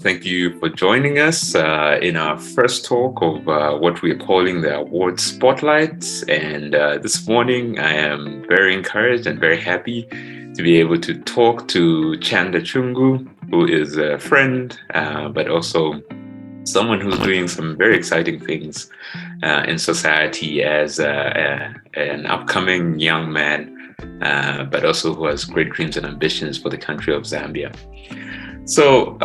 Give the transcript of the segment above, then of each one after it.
Thank you for joining us in our first talk of what we're calling the award spotlights. And this morning, I am very encouraged and very happy to be able to talk to Chanda Chungu, who is a friend, but also someone who's doing some very exciting things in society as an upcoming young man, but also who has great dreams and ambitions for the country of Zambia. So,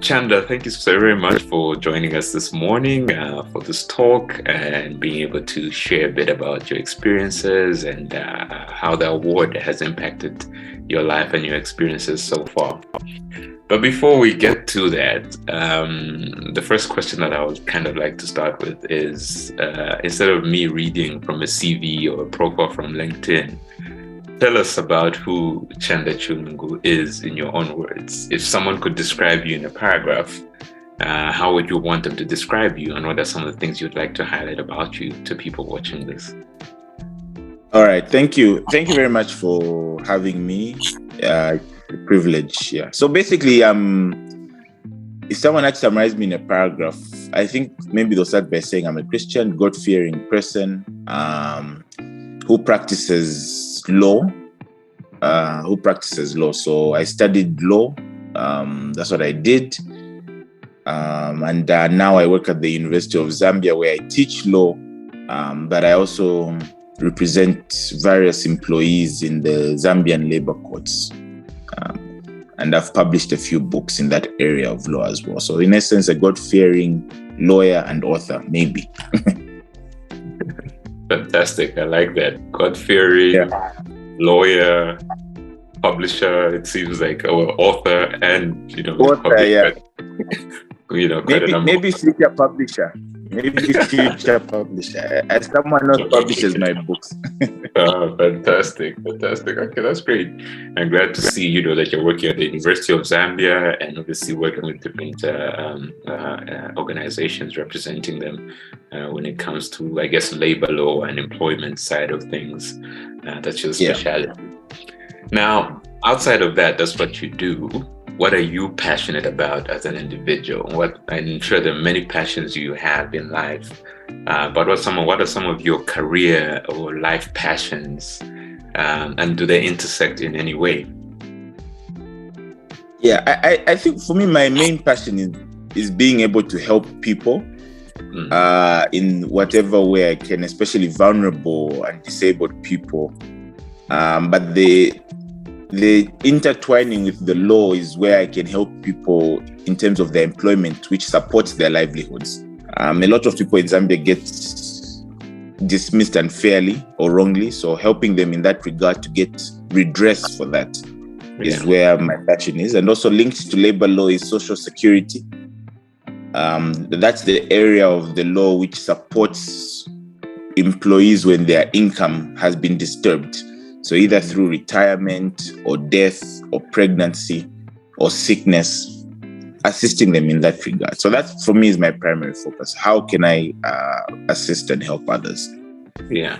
Chanda, thank you so very much for joining us this morning for this talk and being able to share a bit about your experiences and how the award has impacted your life and your experiences so far. But before we get to that, the first question that I would kind of like to start with is, instead of me reading from a CV or a profile from LinkedIn, tell us about who Chanda Chungu is in your own words. If someone could describe you in a paragraph, how would you want them to describe you? And what are some of the things you'd like to highlight about you to people watching this? All right. Thank you. Thank you very much for having me. Privilege. Yeah. So basically, if someone had to summarize me in a paragraph, I think maybe they'll start by saying I'm a Christian, God-fearing person who practices law. So I studied law. That's what I did. And now I work at the University of Zambia, where I teach law, but I also represent various employees in the Zambian labor courts. And I've published a few books in that area of law as well. So in essence, a God-fearing lawyer and author, maybe. Fantastic. I like that. God-fearing, lawyer, publisher. It seems like our author and, author, yeah. Maybe future publisher. As someone else publishes my books. Fantastic. Okay, that's great. I'm glad to see, that you're working at the University of Zambia and obviously working with different organizations representing them when it comes to, I guess, labor law and employment side of things. That's your specialty. Now, outside of that, that's what you do. What are you passionate about as an individual? I'm sure there are many passions you have in life, but what are some of your career or life passions, and do they intersect in any way? Yeah, I think for me, my main passion is being able to help people in whatever way I can, especially vulnerable and disabled people. But the intertwining with the law is where I can help people in terms of their employment, which supports their livelihoods. A lot of people in Zambia get dismissed unfairly or wrongly. So helping them in that regard to get redress for that is where my passion is. And also linked to labor law is social security. That's the area of the law which supports employees when their income has been disturbed. So either through retirement or death or pregnancy or sickness, assisting them in that regard. So that for me is my primary focus. How can I assist and help others? Yeah.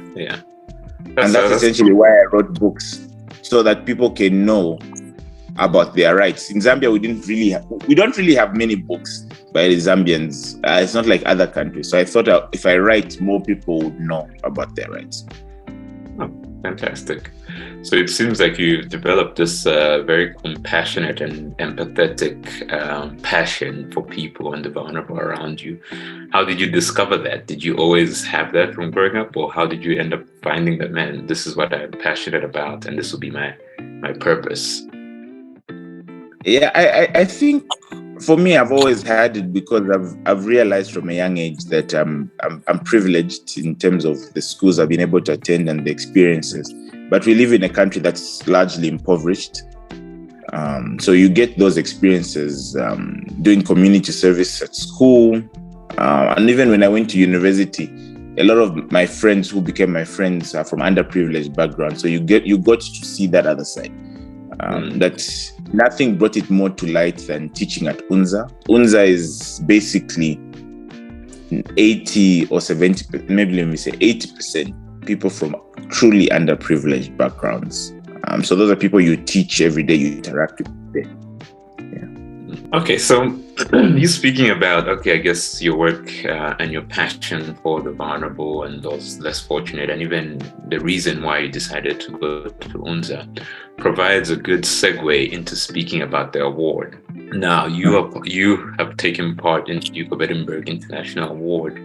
And that's essentially why I wrote books, so that people can know about their rights. In Zambia, we don't really have many books by the Zambians. It's not like other countries. So I thought if I write, more people would know about their rights. Oh, fantastic. So it seems like you've developed this very compassionate and empathetic passion for people and the vulnerable around you. How did you discover that? Did you always have that from growing up, or how did you end up finding that, man, this is what I'm passionate about and this will be my purpose? Yeah, I think for me, I've always had it because I've realized from a young age that I'm privileged in terms of the schools I've been able to attend and the experiences. But we live in a country that's largely impoverished. So you get those experiences doing community service at school. And even when I went to university, a lot of my friends who became my friends are from underprivileged backgrounds. So you got to see that other side. That nothing brought it more to light than teaching at UNZA. UNZA is basically 80 or 70, maybe let me say 80% people from truly underprivileged backgrounds. So those are people you teach every day, you interact with. Okay, so you speaking about, okay, I guess your work and your passion for the vulnerable and those less fortunate, and even the reason why you decided to go to UNZA provides a good segue into speaking about the award. Now, you have taken part in the Duke of Edinburgh International Award.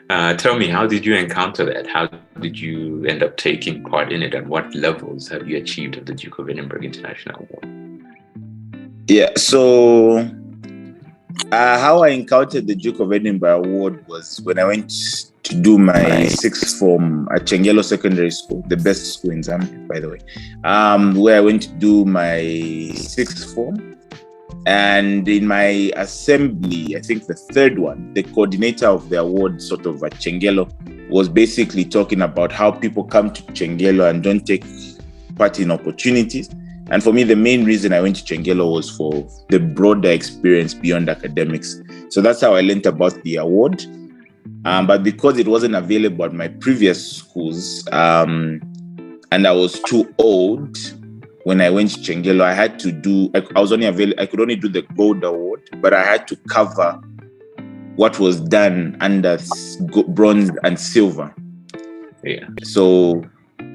Tell me, how did you encounter that? How did you end up taking part in it, and what levels have you achieved at the Duke of Edinburgh International Award? Yeah, so how I encountered the Duke of Edinburgh Award was when I went to do my sixth form at Chengelo Secondary School, the best school in Zambia, by the way, where I went to do my sixth form. And in my assembly, I think the third one, the coordinator of the award sort of at Chengelo was basically talking about how people come to Chengelo and don't take part in opportunities. And for me, the main reason I went to Chengelo was for the broader experience beyond academics. So that's how I learned about the award. But because it wasn't available at my previous schools, and I was too old when I went to Chengelo, I had to do, I could only do the gold award, but I had to cover what was done under bronze and silver. Yeah. So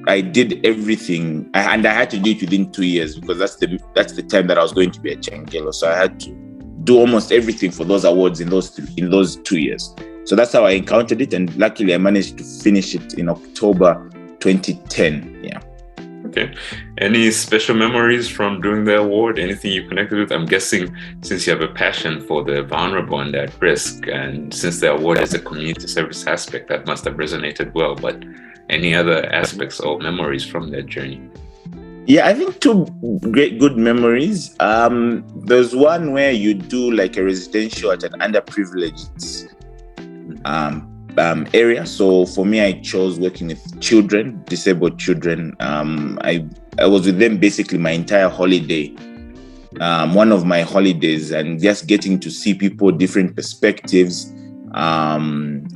I did everything, and I had to do it within 2 years because that's the time that I was going to be at Chengelo. So I had to do almost everything for those awards in those 2 years. So that's how I encountered it, and luckily I managed to finish it in October 2010. Yeah. Okay. Any special memories from doing the award? Anything you connected with? I'm guessing since you have a passion for the vulnerable and at risk, and since the award has a community service aspect, that must have resonated well. But any other aspects or memories from that journey? Yeah, I think two good memories. There's one where you do like a residential at an underprivileged area. So for me, I chose working with children, disabled children. I was with them basically my entire holiday. One of my holidays, and just getting to see people, different perspectives,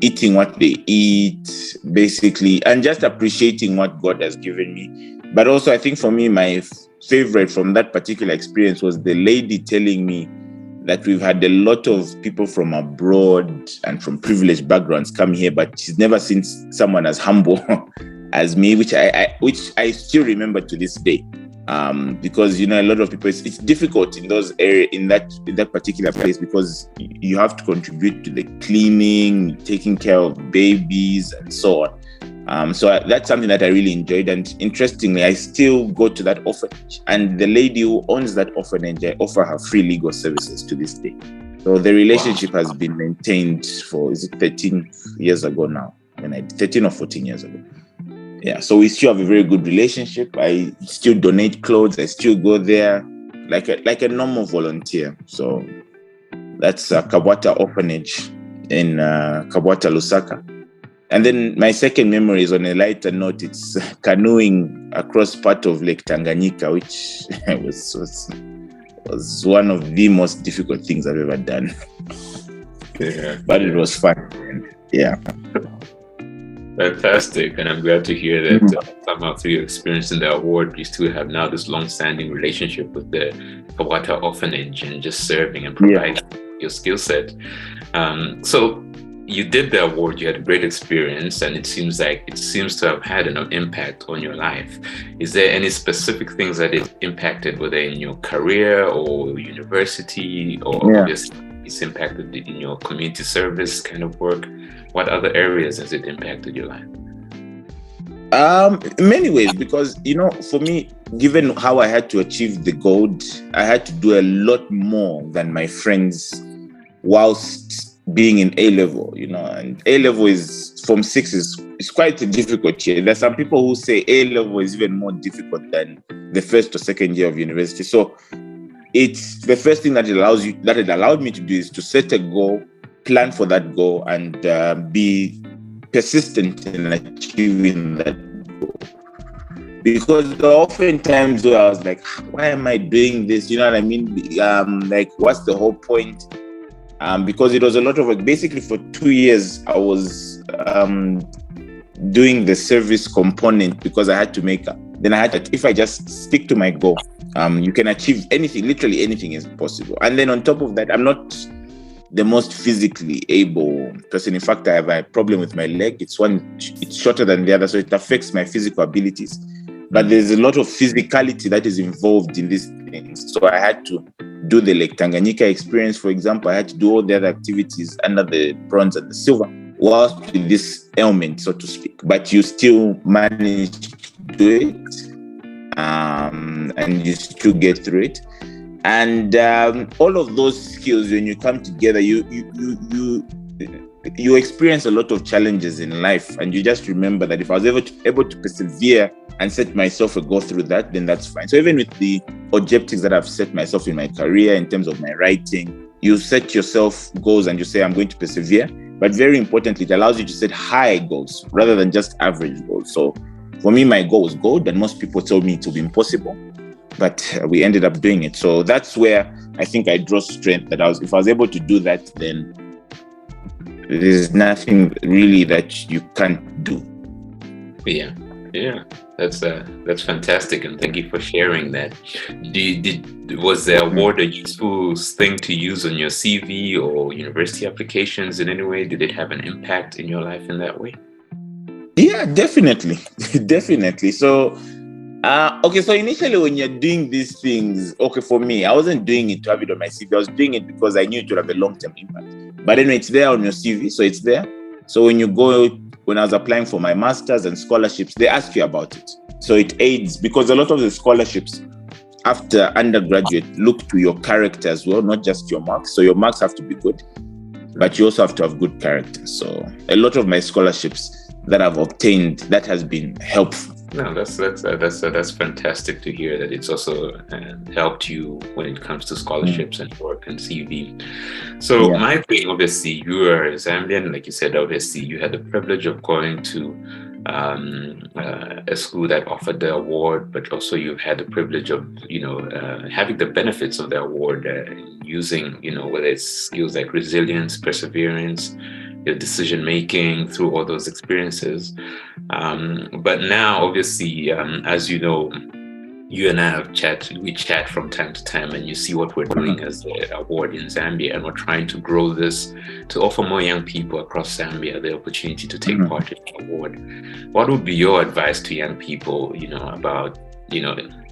eating what they eat, basically, and just appreciating what God has given me. But also, I think for me, my favorite from that particular experience was the lady telling me that we've had a lot of people from abroad and from privileged backgrounds come here, but she's never seen someone as humble as me, which I still remember to this day. Because a lot of people, it's difficult in those areas, in that particular place, because you have to contribute to the cleaning, taking care of babies, and so on. So that's something that I really enjoyed. And interestingly, I still go to that orphanage, and the lady who owns that orphanage, I offer her free legal services to this day. So the relationship has been maintained for 13 years ago now, 13 or 14 years ago. Yeah, so we still have a very good relationship. I still donate clothes. I still go there like a normal volunteer. So that's Kabwata Orphanage in Kabwata, Lusaka. And then my second memory is on a lighter note. It's canoeing across part of Lake Tanganyika, which was one of the most difficult things I've ever done. Yeah. But it was fun. Yeah. Fantastic. And I'm glad to hear that somehow through your experience in the award, you still have now this long-standing relationship with the Kabwata Orphanage and just serving and providing your skill set. So you did the award, you had a great experience, and it seems to have had an impact on your life. Is there any specific things that it impacted, whether in your career or university, or obviously it's impacted in your community service kind of work? What other areas has it impacted your life? In many ways, because, for me, given how I had to achieve the gold, I had to do a lot more than my friends whilst being in A-level, and A-level is Form 6 is quite a difficult year. There's some people who say A-level is even more difficult than the first or second year of university. So it's the first thing that it allowed me to do is to set a goal, plan for that goal, and be persistent in achieving that goal. Because there are often times where I was like, why am I doing this? You know what I mean? What's the whole point? Because it was a lot of work. Basically, for 2 years, I was doing the service component because I had to make up. Then if I just stick to my goal, You can achieve anything. Literally anything is possible. And then on top of that, I'm not the most physically able person. In fact, I have a problem with my leg. It's shorter than the other, so it affects my physical abilities. But there's a lot of physicality that is involved in these things. So I had to do the Lake Tanganyika experience, for example. I had to do all the other activities under the bronze and the silver, whilst with this ailment, so to speak. But you still manage to do it, and you still get through it. And all of those skills, when you come together, you experience a lot of challenges in life, and you just remember that if I was able to persevere and set myself a goal through that, then that's fine. So even with the objectives that I've set myself in my career, in terms of my writing, you set yourself goals and you say, I'm going to persevere. But very importantly, it allows you to set high goals rather than just average goals. So for me, my goal was gold, and most people told me it would be impossible, but we ended up doing it. So that's where I think I draw strength, that if I was able to do that, then there's nothing really that you can't do. Yeah. That's fantastic, and thank you for sharing that. Was the award a useful thing to use on your CV or university applications in any way? Did it have an impact in your life in that way? Yeah, definitely. Definitely. So so initially when you're doing these things, for me, I wasn't doing it to have it on my CV. I was doing it because I knew it would have a long-term impact. But anyway, it's there on your CV, so it's there. So when I was applying for my master's and scholarships, they ask you about it. So it aids, because a lot of the scholarships after undergraduate look to your character as well, not just your marks. So your marks have to be good, but you also have to have good character. So a lot of my scholarships that I've obtained, that has been helpful. No, that's fantastic to hear that it's also helped you when it comes to scholarships and work and CV. So my thing, obviously, you are Zambian, like you said. Obviously, you had the privilege of going to a school that offered the award, but also you've had the privilege of having the benefits of the award, using whether it's skills like resilience, perseverance, your decision making through all those experiences. But now, obviously, as you know, you and I we chat from time to time, and you see what we're doing as the award in Zambia, and we're trying to grow this to offer more young people across Zambia the opportunity to take part in the award. What would be your advice to young people, about,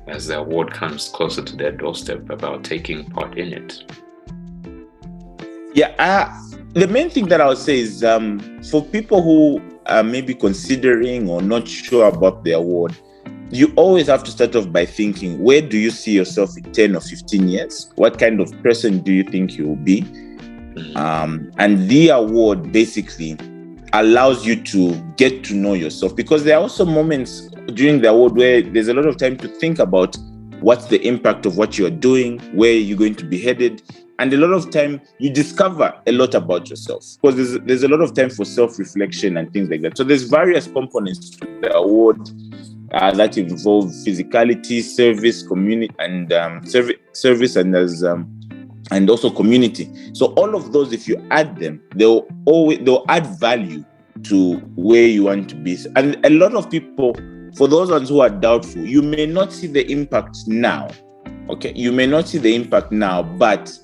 as the award comes closer to their doorstep, about taking part in it? The main thing that I would say is for people who are maybe considering or not sure about the award, you always have to start off by thinking, where do you see yourself in 10 or 15 years? What kind of person do you think you will be? And the award basically allows you to get to know yourself, because there are also moments during the award where there's a lot of time to think about what's the impact of what you're doing, where you're going to be headed. And a lot of time you discover a lot about yourself, because there's a lot of time for self-reflection and things like that. So there's various components to the award that involve physicality, service, community, and service, and also community. So all of those, if you add them, they'll add value to where you want to be. And a lot of people, for those ones who are doubtful, you may not see the impact now. Okay, you may not see the impact now, but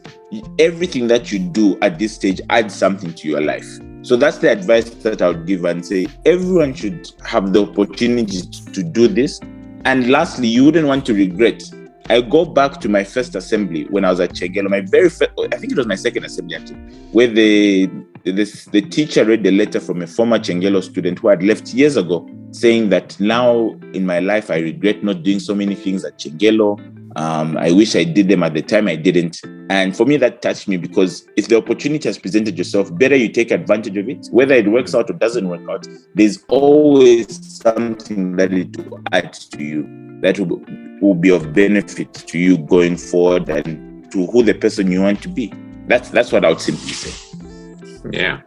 everything that you do at this stage adds something to your life. So that's the advice that I would give and say everyone should have the opportunity to do this. And lastly, you wouldn't want to regret. I go back to my first assembly when I was at Chengelo, my very first, I think it was my second assembly actually, where the teacher read a letter from a former Chengelo student who had left years ago, saying that now in my life, I regret not doing so many things at Chengelo. I wish I did them at the time, I didn't. And for me, that touched me, because if the opportunity has presented yourself, better you take advantage of it. Whether it works out or doesn't work out, there's always something that it will add to you that will be of benefit to you going forward and to who the person you want to be. That's what I would simply say. Yeah.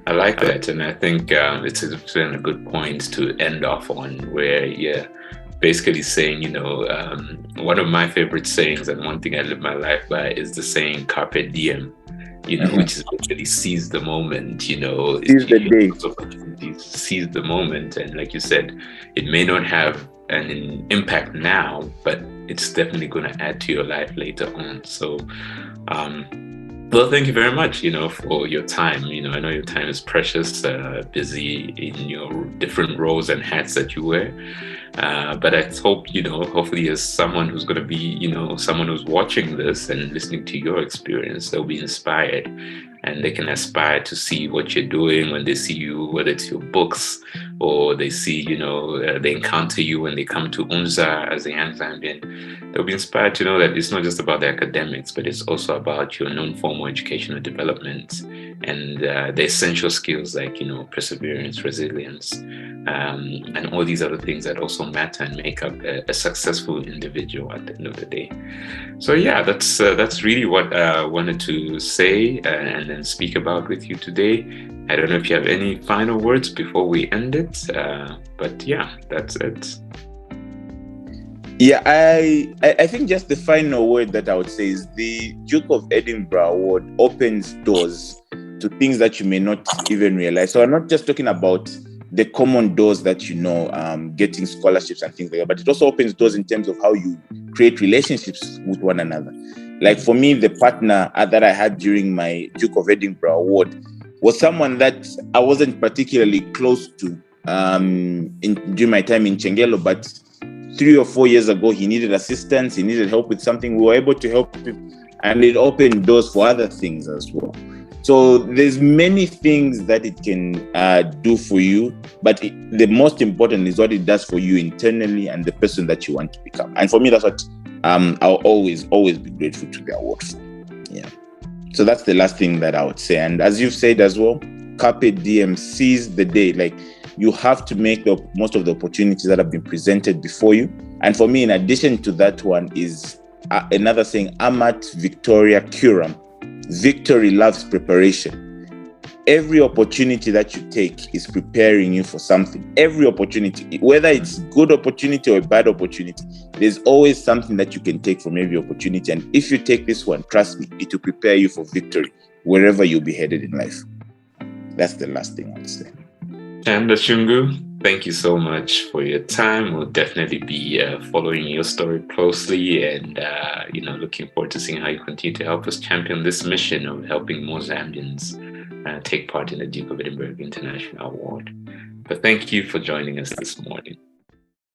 I like that. And I think it's a good point to end off on, where, basically saying, one of my favorite sayings, and one thing I live my life by, is the saying "carpe diem," which is literally seize the moment. Seize the day. Seize the moment, and like you said, it may not have an impact now, but it's definitely going to add to your life later on. So, well, thank you very much, for your time. I know your time is precious, busy in your different roles and hats that you wear. But I hope, hopefully as someone who's going to be, someone who's watching this and listening to your experience, they'll be inspired and they can aspire to see what you're doing when they see you, whether it's your books or they see, they encounter you when they come to UNZA as a young Zambian. They'll be inspired to know that it's not just about the academics, but it's also about your non-formal educational development and the essential skills like, perseverance, resilience, and all these other things that also matter and make up a successful individual at the end of the day. So yeah, that's really what I wanted to say and then speak about with you today. I don't know if you have any final words before we end it, but yeah, that's it. Yeah, I think just the final word that I would say is the Duke of Edinburgh Award opens doors to things that you may not even realize. So I'm not just talking about the common doors that getting scholarships and things like that, but it also opens doors in terms of how you create relationships with one another. Like for me, the partner that I had during my Duke of Edinburgh Award was someone that I wasn't particularly close to during my time in Chengelo, but 3 or 4 years ago, he needed assistance, he needed help with something. We were able to help him, and it opened doors for other things as well. So there's many things that it can do for you, but the most important is what it does for you internally and the person that you want to become. And for me, that's what I'll always be grateful to the award for. Yeah. So that's the last thing that I would say. And as you've said as well, carpe diem, seize the day. Like you have to make the most of the opportunities that have been presented before you. And for me, in addition to that one is another saying, amat victoria curam. Victory loves preparation. Every opportunity that you take is preparing you for something. Every opportunity, whether it's good opportunity or a bad opportunity, there's always something that you can take from every opportunity. And if you take this one, trust me, it will prepare you for victory wherever you'll be headed in life. That's the last thing I'd say. Chanda Chungu, thank you so much for your time. We'll definitely be following your story closely and, looking forward to seeing how you continue to help us champion this mission of helping more Zambians take part in the Duke of Edinburgh International Award. But thank you for joining us this morning.